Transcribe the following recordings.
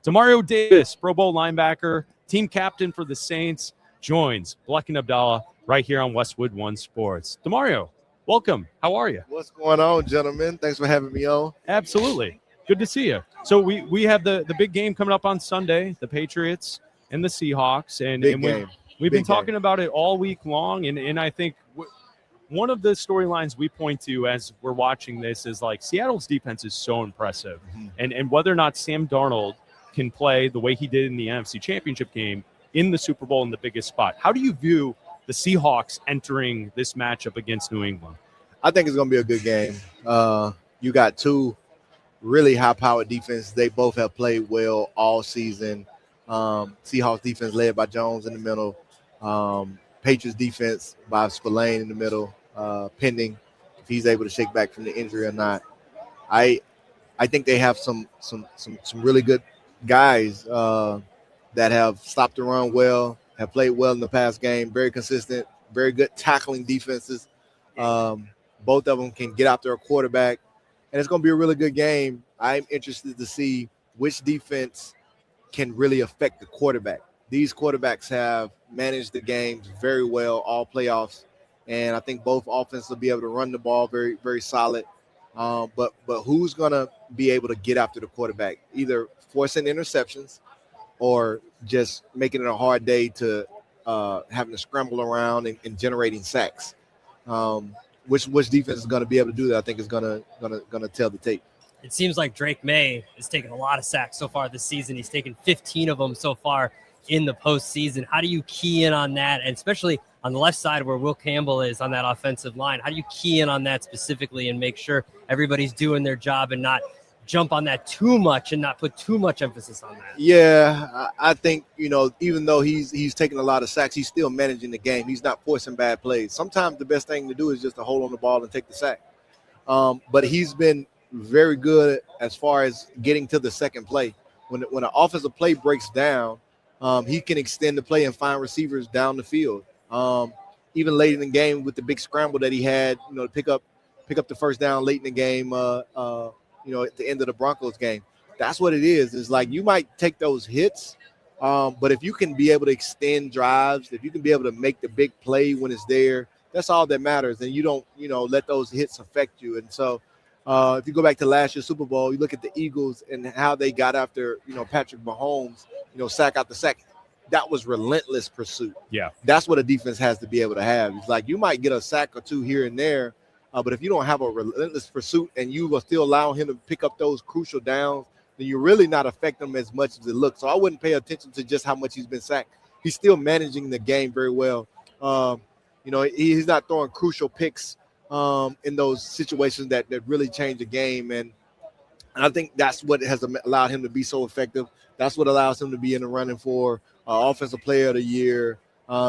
Demario Davis, Pro Bowl linebacker, team captain for the Saints, joins Bleck Abdalla right here on Westwood One Sports. Demario, welcome. How are you? What's going on, gentlemen? Thanks for having me on. Absolutely. Good to see you. So we have the big game coming up on Sunday, the Patriots and the Seahawks. And we've been talking about it all week long. And I think one of the storylines we point to as we're watching this is like Seattle's defense is so impressive. Mm-hmm. And whether or not Sam Darnold can play the way he did in the NFC Championship game in the Super Bowl in the biggest spot. How do you view the Seahawks entering this matchup against New England? I think it's going to be a good game. You got two really high-powered defense. They both have played well all season. Seahawks defense led by Jones in the middle. Patriots defense by Spillane in the middle, pending if he's able to shake back from the injury or not. I think they have some really good guys that have stopped the run well, have played well in the past game, very consistent, very good tackling defenses. Both of them can get out there a quarterback, and it's going to be a really good game. I'm interested to see which defense can really affect the quarterback. These quarterbacks have managed the games very well all playoffs, and I think both offenses will be able to run the ball very, very solid. But who's going to be able to get after the quarterback, either forcing interceptions or just making it a hard day to having to scramble around and generating sacks? Which defense is going to be able to do that, I think is going to tell the tape. It seems like Drake May has taken a lot of sacks so far this season. He's taken 15 of them so far in the postseason. How do you key in on that? And especially on the left side where Will Campbell is on that offensive line, how do you key in on that specifically and make sure everybody's doing their job and not jump on that too much and not put too much emphasis on that? Yeah, I think, even though he's taking a lot of sacks, he's still managing the game. He's not forcing bad plays. Sometimes the best thing to do is just to hold on the ball and take the sack. But he's been very good as far as getting to the second play. When an offensive play breaks down, he can extend the play and find receivers down the field. Even late in the game with the big scramble that he had, to pick up the first down late in the game, at the end of the Broncos game. That's what it is. It's like you might take those hits, but if you can be able to extend drives, if you can be able to make the big play when it's there, that's all that matters. And you don't, let those hits affect you. And so if you go back to last year's Super Bowl, you look at the Eagles and how they got after, Patrick Mahomes, sack after sack. That was relentless pursuit. Yeah. That's what a defense has to be able to have. It's like you might get a sack or two here and there, but if you don't have a relentless pursuit and you will still allow him to pick up those crucial downs, then you're really not affecting him as much as it looks. So I wouldn't pay attention to just how much he's been sacked. He's still managing the game very well. He's not throwing crucial picks in those situations that really change the game. And I think that's what has allowed him to be so effective. That's what allows him to be in the running for Offensive Player of the Year.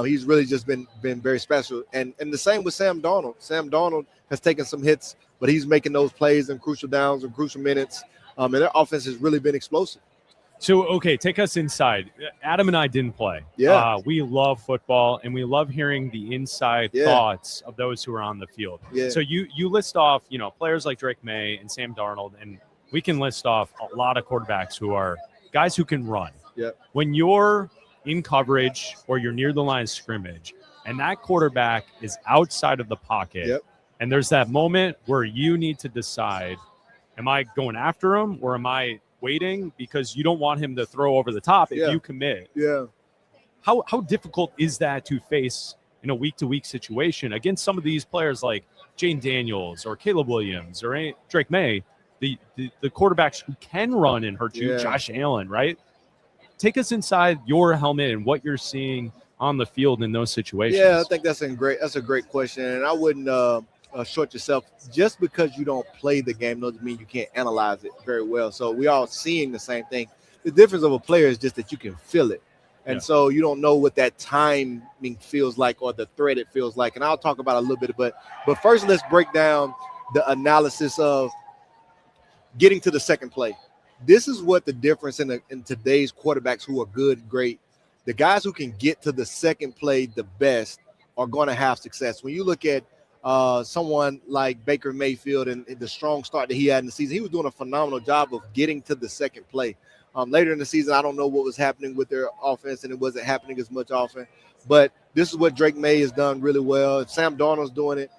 He's really just been very special. And the same with Sam Darnold. Sam Darnold has taken some hits, but he's making those plays in crucial downs and crucial minutes. And their offense has really been explosive. So, okay, take us inside. Adam and I didn't play. Yeah. We love football, and we love hearing the inside thoughts of those who are on the field. Yeah. So you list off, players like Drake May and Sam Darnold, and we can list off a lot of quarterbacks who are guys who can run. Yeah. When you're in coverage or you're near the line of scrimmage and that quarterback is outside of the pocket, and there's that moment where you need to decide, am I going after him or am I waiting, because you don't want him to throw over the top if you commit. Yeah. How difficult is that to face in a week-to-week situation against some of these players like Jane Daniels or Caleb Williams or Drake May, the quarterbacks who can run and hurt you, Josh Allen, right? Take us inside your helmet and what you're seeing on the field in those situations. Yeah, I think that's a great question, and I wouldn't short yourself. Just because you don't play the game doesn't mean you can't analyze it very well. So we all seeing the same thing. The difference of a player is just that you can feel it. And so you don't know what that timing feels like or the threat it feels like. And I'll talk about it a little bit, but first let's break down the analysis of getting to the second play. This is what the difference in today's quarterbacks who are good, great. The guys who can get to the second play the best are going to have success. When you look at someone like Baker Mayfield and the strong start that he had in the season, he was doing a phenomenal job of getting to the second play. Later in the season, I don't know what was happening with their offense, and it wasn't happening as much often. But this is what Drake May has done really well. Sam Darnold's doing it.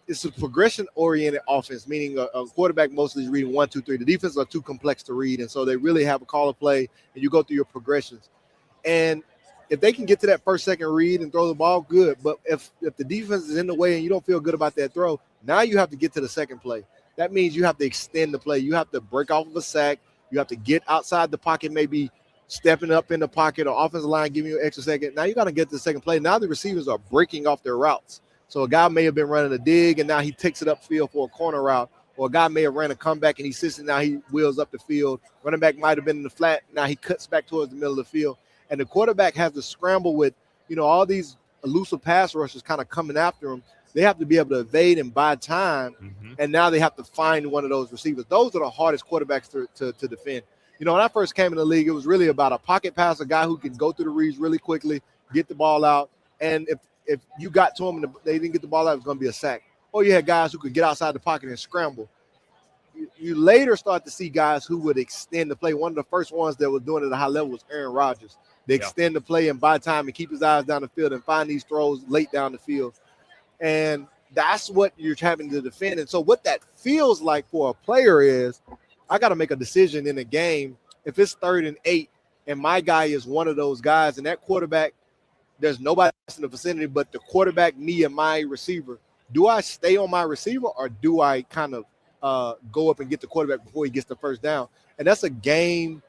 It's a progression-oriented offense, meaning a quarterback mostly is reading 1, 2, 3. The defenses are too complex to read, and so they really have a call of play, and you go through your progressions. And if they can get to that first, second read and throw the ball, good. But if the defense is in the way and you don't feel good about that throw, now you have to get to the second play. That means you have to extend the play. You have to break off of a sack. You have to get outside the pocket, maybe stepping up in the pocket, or offensive line giving you an extra second. Now you got to get to the second play. Now the receivers are breaking off their routes. So a guy may have been running a dig, and now he takes it upfield for a corner route. Or a guy may have ran a comeback, and he sits and now he wheels up the field. Running back might have been in the flat. Now he cuts back towards the middle of the field. And the quarterback has to scramble with, all these elusive pass rushers kind of coming after him. They have to be able to evade and buy time, and now they have to find one of those receivers. Those are the hardest quarterbacks to defend. When I first came in the league, it was really about a pocket pass, a guy who can go through the reads really quickly, get the ball out, and if you got to them and they didn't get the ball out, it was going to be a sack. Or you had guys who could get outside the pocket and scramble. You later start to see guys who would extend the play. One of the first ones that was doing it at a high level was Aaron Rodgers. They extend the play and buy time and keep his eyes down the field and find these throws late down the field. And that's what you're having to defend. And so what that feels like for a player is, I got to make a decision in a game. If it's 3rd and 8 and my guy is one of those guys, and that quarterback, there's nobody else in the vicinity but the quarterback, me, and my receiver. Do I stay on my receiver, or do I kind of go up and get the quarterback before he gets the first down? And that's a game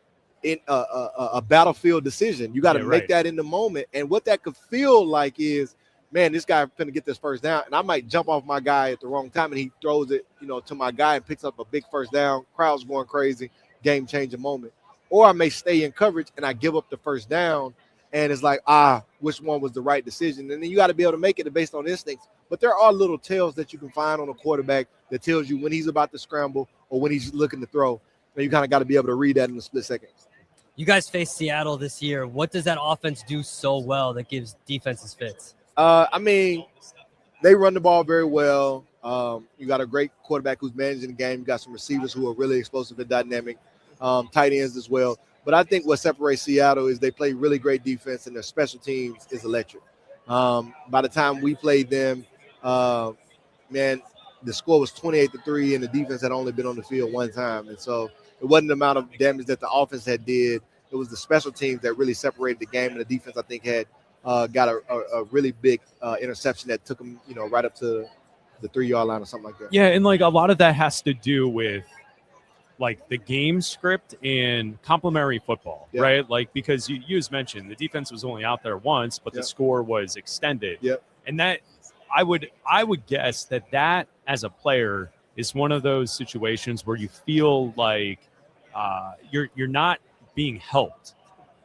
in a battlefield decision. You got to make that in the moment. And what that could feel like is, man, this guy finna get this first down, and I might jump off my guy at the wrong time, and he throws it, to my guy and picks up a big first down. Crowd's going crazy, game-changing moment. Or I may stay in coverage and I give up the first down, and it's like, which one was the right decision? And then you got to be able to make it based on instincts. But there are little tells that you can find on a quarterback that tells you when he's about to scramble or when he's looking to throw. And you kind of got to be able to read that in a split second. You guys faced Seattle this year. What does that offense do so well that gives defenses fits? They run the ball very well. You got a great quarterback who's managing the game. You got some receivers who are really explosive and dynamic, tight ends as well. But I think what separates Seattle is they play really great defense, and their special teams is electric. By the time we played them, the score was 28-3, and the defense had only been on the field one time. And so it wasn't the amount of damage that the offense had did. It was the special teams that really separated the game, and the defense, I think, had got a really big interception that took them, right up to the 3-yard line or something like that. Yeah, and a lot of that has to do with the game script and complementary football, right? Because you as mentioned, the defense was only out there once, but the score was extended. And that I would guess that as a player is one of those situations where you feel like you're not being helped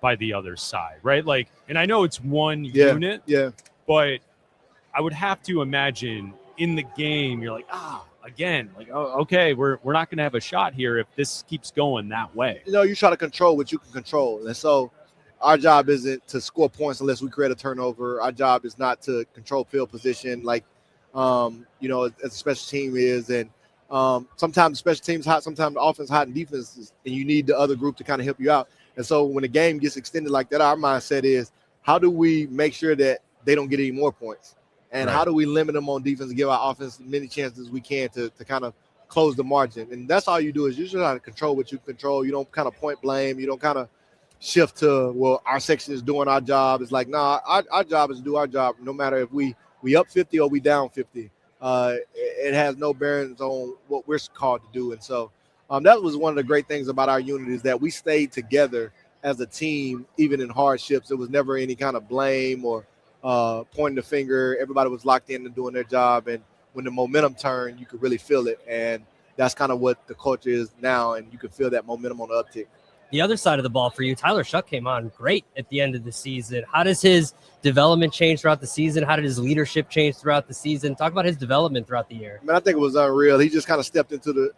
by the other side, right? And I know it's one unit, but I would have to imagine in the game, you're like, again, okay, we're not going to have a shot here if this keeps going that way. You try to control what you can control. And so our job isn't to score points unless we create a turnover. Our job is not to control field position as a special team is. And sometimes the special team's hot, sometimes the offense hot and defense, and you need the other group to kind of help you out. And so when the game gets extended like that, our mindset is, how do we make sure that they don't get any more points? And how do we limit them on defense and give our offense as many chances as we can to kind of close the margin? And that's all you do is you just try to control what you control. You don't kind of point blame. You don't kind of shift to, well, our section is doing our job. It's like, nah, our job is to do our job no matter if we up 50 or we down 50. It has no bearings on what we're called to do. And so that was one of the great things about our unit is that we stayed together as a team, even in hardships. There was never any kind of blame or pointing the finger. Everybody was locked in and doing their job. And when the momentum turned, you could really feel it. And that's kind of what the culture is now. And you can feel that momentum on the uptick. The other side of the ball for you, Tyler Shuck came on great at the end of the season. How does his development change throughout the season? How did his leadership change throughout the season? Talk about his development throughout the year. I think it was unreal. He just kind of stepped into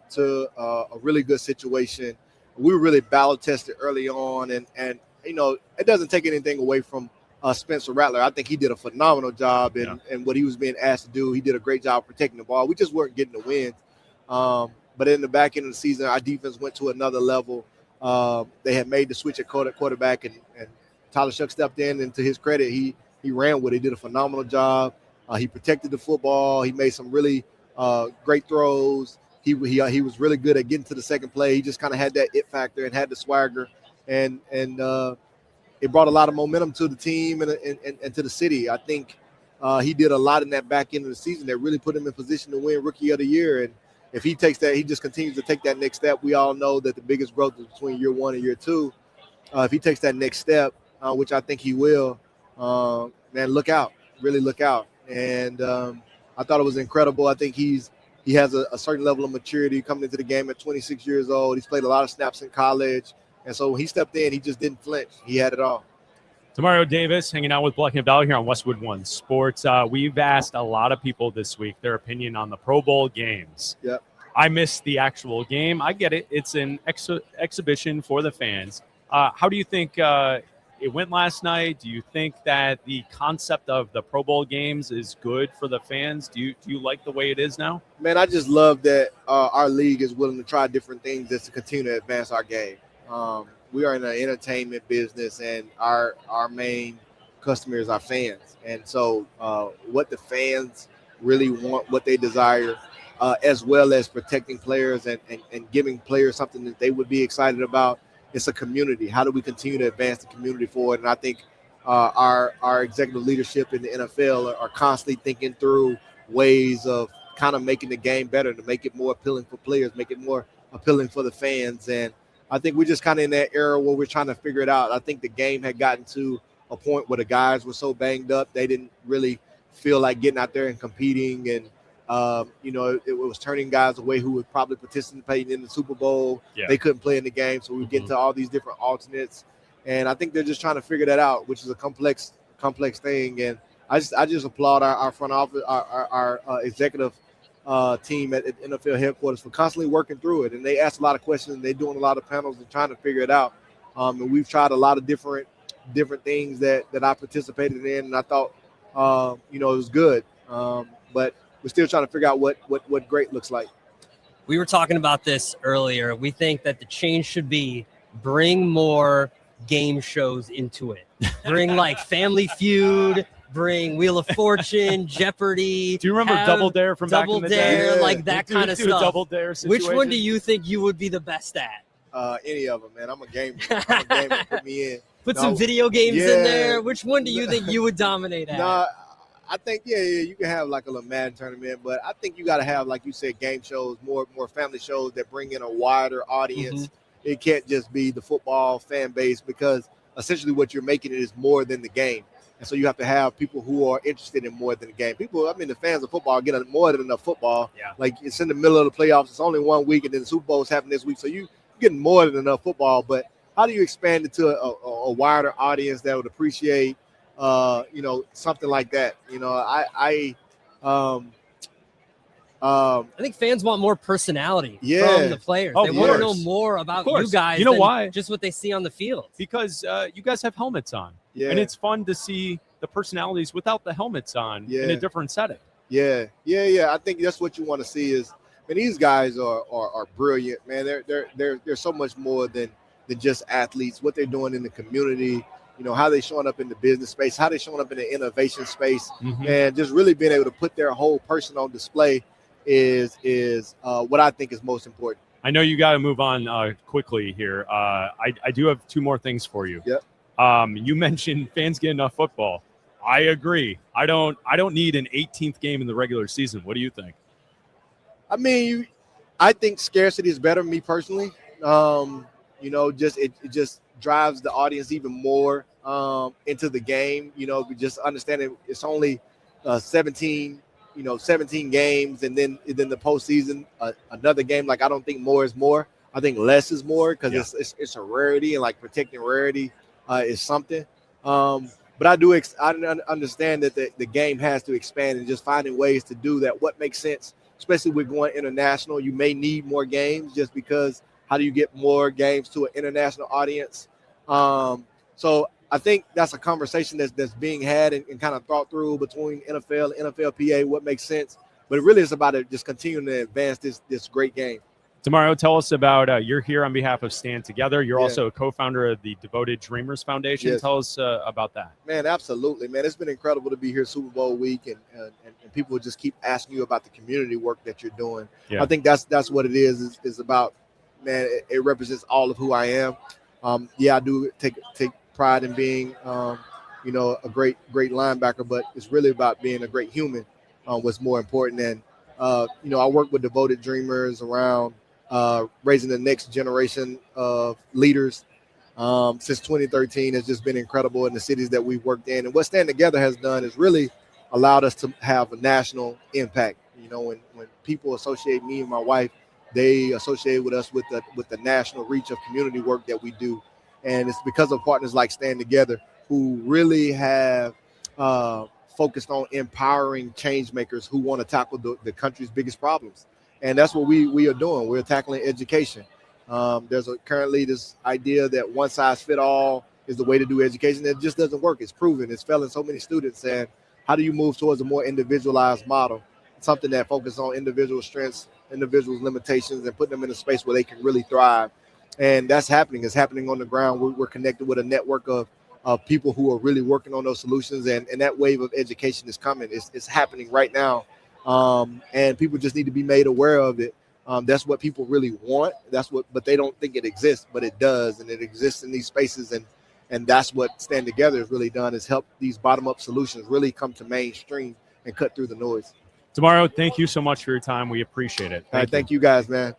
a really good situation. We were really battle tested early on. And it doesn't take anything away from Spencer Rattler. I think he did a phenomenal job in what he was being asked to do. He did a great job protecting the ball. We just weren't getting the wins. But in the back end of the season, our defense went to another level. They had made the switch at quarterback, and Tyler Shuck stepped in, and to his credit, he ran with it. He did a phenomenal job. He protected the football. He made some really great throws. He was really good at getting to the second play. He just kind of had that it factor and had the swagger, and it brought a lot of momentum to the team and to the city. I think he did a lot in that back end of the season that really put him in position to win Rookie of the Year. And if he takes that, he just continues to take that next step. We all know that the biggest growth is between year 1 and year 2. If he takes that next step, which I think he will, man, look out, really look out. And I thought it was incredible. I think he has a certain level of maturity coming into the game at 26 years old. He's played a lot of snaps in college. And so when he stepped in, he just didn't flinch. He had it all. Demario Davis hanging out with Bleck Abdalla here on Westwood One Sports. We've asked a lot of people this week their opinion on the Pro Bowl games. Yep. I missed the actual game. I get it. It's an exhibition for the fans. How do you think it went last night? Do you think that the concept of the Pro Bowl games is good for the fans? Do you like the way it is now? Man, I just love that our league is willing to try different things just to continue to advance our game. We are in an entertainment business, and our main customer is our fans. And so what the fans really want, what they desire, as well as protecting players and giving players something that they would be excited about, it's a community. How do we continue to advance the community forward? And I think our executive leadership in the NFL are constantly thinking through ways of kind of making the game better, to make it more appealing for players, make it more appealing for the fans. And I think we're just kind of in that era where we're trying to figure it out. I think the game had gotten to a point where the guys were so banged up, they didn't really feel like getting out there and competing. And, it was turning guys away who would probably participate in the Super Bowl. Yeah. They couldn't play in the game, so we get to all these different alternates. And I think they're just trying to figure that out, which is a complex thing. And I just applaud our front office, our executive team at NFL headquarters for constantly working through it. And they ask a lot of questions, and they're doing a lot of panels and trying to figure it out. And we've tried a lot of different things that I participated in, and I thought, it was good. But we're still trying to figure out what great looks like. We were talking about this earlier. We think that the change should be bring more game shows into it. Bring like Family Feud, bring Wheel of Fortune, Jeopardy. Do you remember Double Dare from back in the day? Yeah. Like that kind of do stuff. A Double Dare situation. Which one do you think you would be the best at? Any of them, man. I'm a gamer. Put me in. Put some video games in there. Which one do you think you would dominate at? No, I think, you can have like a little Madden tournament, but I think you got to have, like you said, game shows, more family shows that bring in a wider audience. Mm-hmm. It can't just be the football fan base, because essentially what you're making it is more than the game. And so you have to have people who are interested in more than the game. The fans of football get more than enough football. Yeah. Like, it's in the middle of the playoffs. It's only 1 week, and then the Super Bowl's happening this week. So you're getting more than enough football. But how do you expand it to a wider audience that would appreciate something like that? I think fans want more personality from the players. They want to know more about you guys. You know why? Just what they see on the field. Because you guys have helmets on. Yeah. And it's fun to see the personalities without the helmets on in a different setting. Yeah. I think that's what you want to see is, man, these guys are brilliant, man. They're so much more than just athletes. What they're doing in the community, how they showing up in the business space, how they showing up in the innovation space, and just really being able to put their whole person on display is what I think is most important. I know you got to move on quickly here. I do have 2 more things for you. Yep. You mentioned fans get enough football. I agree. I don't need an 18th game in the regular season. What do you think? I mean, I think scarcity is better, me personally. It just drives the audience even more into the game. Just understanding it's only 17 games, and then the postseason, another game. Like, I don't think more is more. I think less is more, because it's a rarity, and like protecting rarity is something. But I understand that the game has to expand, and just finding ways to do that. What makes sense, especially with going international. You may need more games, just because how do you get more games to an international audience? So I think that's a conversation that's being had and kind of thought through between NFL and NFLPA, what makes sense. But it really is about just continuing to advance this great game. Demario, tell us about you're here on behalf of Stand Together. You're Yeah. also a co-founder of the Devoted Dreamers Foundation. Yes. Tell us about that. Man, absolutely, man. It's been incredible to be here Super Bowl week, and people just keep asking you about the community work that you're doing. Yeah. I think that's what it is about, man. It represents all of who I am. I do take pride in being, a great linebacker, but it's really about being a great human. What's more important, and I work with Devoted Dreamers around raising the next generation of leaders. Since 2013 has just been incredible in the cities that we've worked in. And what Stand Together has done is really allowed us to have a national impact. When people associate me and my wife, they associate with us with the national reach of community work that we do. And it's because of partners like Stand Together who really have focused on empowering change makers who want to tackle the country's biggest problems. And that's what we are doing. We're tackling education. There's currently this idea that one size fit all is the way to do education. It just doesn't work. It's proven. It's failing so many students. And how do you move towards a more individualized model, something that focuses on individual strengths, individuals' limitations, and put them in a space where they can really thrive? And that's happening. It's happening on the ground. We're connected with a network of people who are really working on those solutions. And that wave of education is coming. It's happening right now. And people just need to be made aware of it. That's what people really want. But they don't think it exists, but it does, and it exists in these spaces. And that's what Stand Together has really done, is help these bottom-up solutions really come to mainstream and cut through the noise. Demario, thank you so much for your time. We appreciate it. Thank you guys, man.